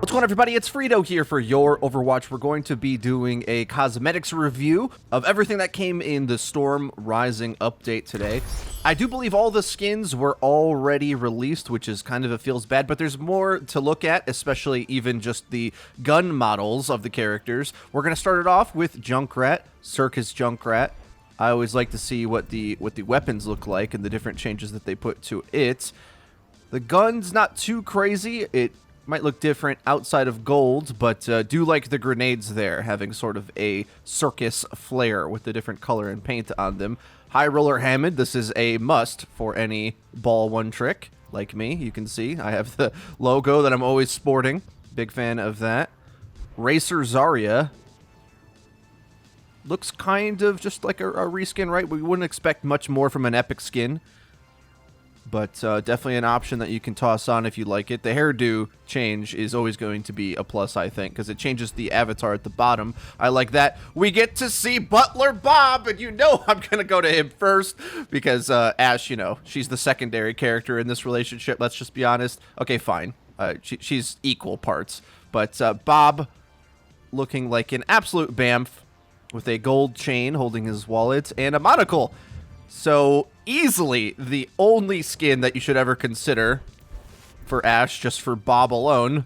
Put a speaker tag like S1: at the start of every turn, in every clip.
S1: What's going on, everybody? It's FREEDO here for Your Overwatch. We're going to be doing a cosmetics review of everything that came in the Storm Rising update today. I do believe all the skins were already released, which is kind of a feels bad, but there's more to look at, especially even just the gun models of the characters. We're going to start it off with Junkrat, Circus Junkrat. I always like to see what the weapons look like and the different changes that they put to it. The gun's not too crazy. It might look different outside of gold, but do like the grenades there, having sort of a circus flair with the different color and paint on them. High Roller Hammond, this is a must for any ball one trick, like me. You can see I have the logo that I'm always sporting. Big fan of that. Racer Zarya. Looks kind of just like a reskin, right? We wouldn't expect much more from an epic skin. But definitely an option that you can toss on if you like it. The hairdo change is always going to be a plus, I think, because it changes the avatar at the bottom. I like that. We get to see Butler Bob, and you know I'm going to go to him first because Ash, you know, she's the secondary character in this relationship. Let's just be honest. Okay, fine. She's equal parts. But Bob looking like an absolute bamf with a gold chain holding his wallet and a monocle. So, easily the only skin that you should ever consider for Ash, just for Bob alone.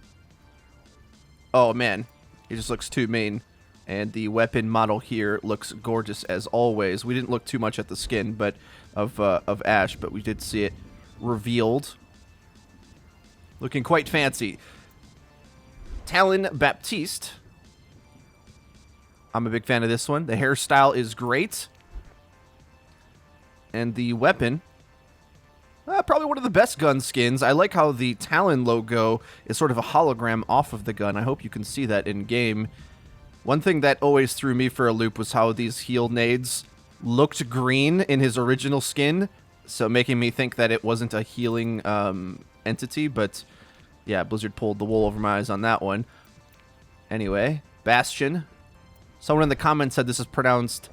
S1: Oh, man. He just looks too mean. And the weapon model here looks gorgeous as always. We didn't look too much at the skin but of Ash, but we did see it revealed. Looking quite fancy. Talon Baptiste. I'm a big fan of this one. The hairstyle is great. And the weapon, probably one of the best gun skins. I like how the Talon logo is sort of a hologram off of the gun. I hope you can see that in game. One thing that always threw me for a loop was how these heal nades looked green in his original skin, so making me think that it wasn't a healing entity. But yeah, Blizzard pulled the wool over my eyes on that one. Anyway, Bastion. Someone in the comments said this is pronounced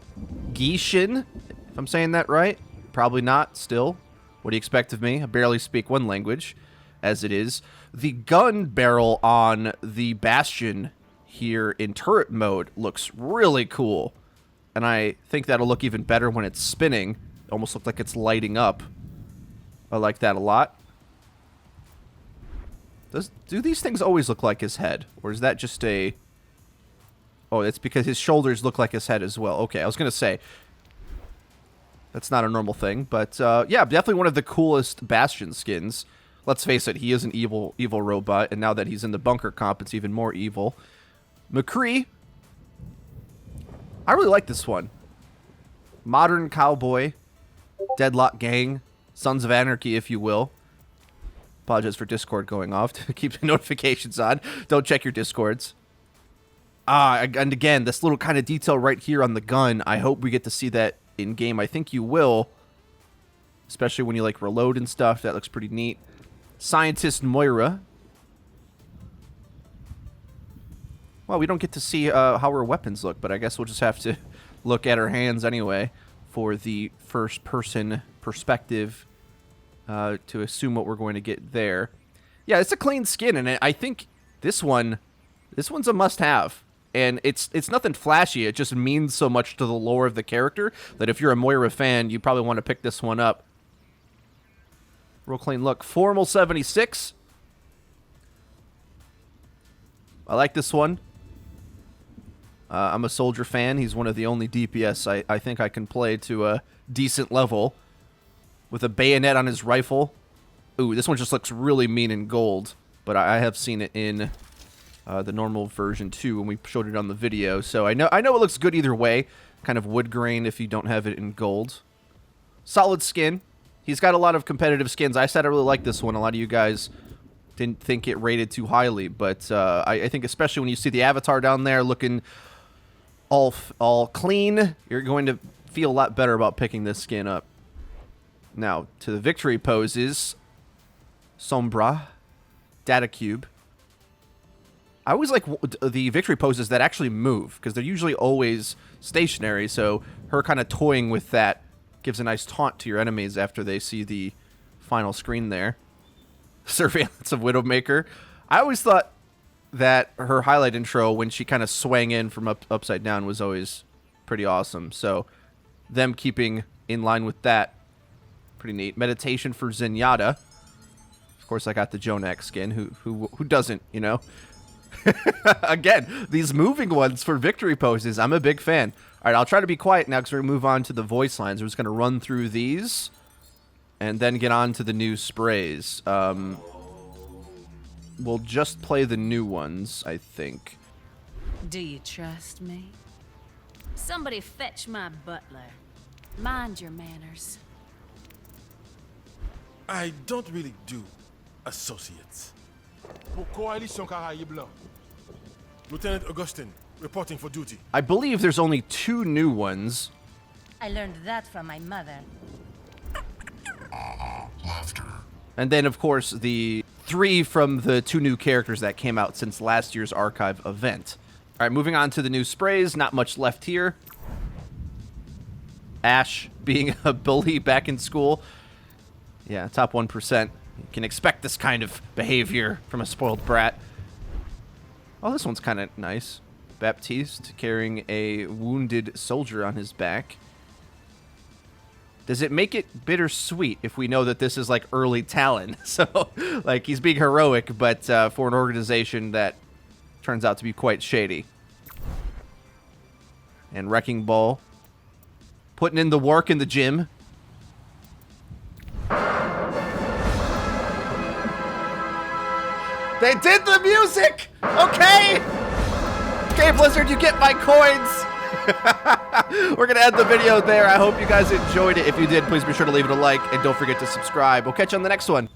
S1: Gishin, if I'm saying that right. Probably not, still. What do you expect of me? I barely speak one language, as it is. The gun barrel on the Bastion here in turret mode looks really cool. And I think that'll look even better when it's spinning. It almost looks like it's lighting up. I like that a lot. Do these things always look like his head? Or is that just a... Oh, it's because his shoulders look like his head as well. Okay, I was going to say... That's not a normal thing, but yeah, definitely one of the coolest Bastion skins. Let's face it, he is an evil robot, and now that he's in the bunker comp, it's even more evil. McCree. I really like this one. Modern cowboy, deadlock gang, Sons of Anarchy, if you will. Apologize for Discord going off to keep the notifications on. Don't check your Discords. And again, this little kind of detail right here on the gun, I hope we get to see that in game. I think you will, especially when you like reload and stuff. That looks pretty neat. Scientist Moira. Well, we don't get to see how her weapons look, but I guess we'll just have to look at her hands anyway for the first person perspective to assume what we're going to get there. Yeah, it's a clean skin, and I think this one's a must-have. And it's nothing flashy. It just means so much to the lore of the character that if you're a Moira fan, you probably want to pick this one up. Real clean look. Formal 76. I like this one. I'm a soldier fan. He's one of the only DPS I think I can play to a decent level. With a bayonet on his rifle. Ooh, this one just looks really mean in gold. But I have seen it in... the normal version too when we showed it on the video, so I know it looks good either way. Kind of wood grain if you don't have it in gold. Solid skin. He's got a lot of competitive skins. I said I really like this one. A lot of you guys didn't think it rated too highly, but I think especially when you see the avatar down there looking all clean, you're going to feel a lot better about picking this skin up. Now to the victory poses. Sombra, Data Cube. I always like the victory poses that actually move, because they're usually always stationary, so her kind of toying with that gives a nice taunt to your enemies after they see the final screen there. Surveillance of Widowmaker. I always thought that her highlight intro when she kind of swang in from upside down was always pretty awesome. So them keeping in line with that, pretty neat. Meditation for Zenyatta. Of course, I got the Jonak skin. Who doesn't, you know? Again, these moving ones for victory poses, I'm a big fan. All right, I'll try to be quiet now because we're going to move on to the voice lines. We're just going to run through these and then get on to the new sprays. We'll just play the new ones, I think.
S2: Do you trust me? Somebody fetch my butler. Mind your manners.
S3: I don't really do associates. Lieutenant Augustine, reporting for duty.
S1: I believe there's only 2 new ones.
S4: I learned that from my mother.
S5: Laughter.
S1: And then, of course, the 3 from the 2 new characters that came out since last year's archive event. All right, moving on to the new sprays. Not much left here. Ash being a bully back in school. Yeah, top 1%. You can expect this kind of behavior from a spoiled brat. Oh, this one's kind of nice. Baptiste carrying a wounded soldier on his back. Does it make it bittersweet if we know that this is like early Talon? So, like, he's being heroic, but for an organization that turns out to be quite shady. And Wrecking Ball putting in the work in the gym. They did the music! Okay! Okay, Blizzard, you get my coins! We're going to end the video there. I hope you guys enjoyed it. If you did, please be sure to leave it a like, and don't forget to subscribe. We'll catch you on the next one.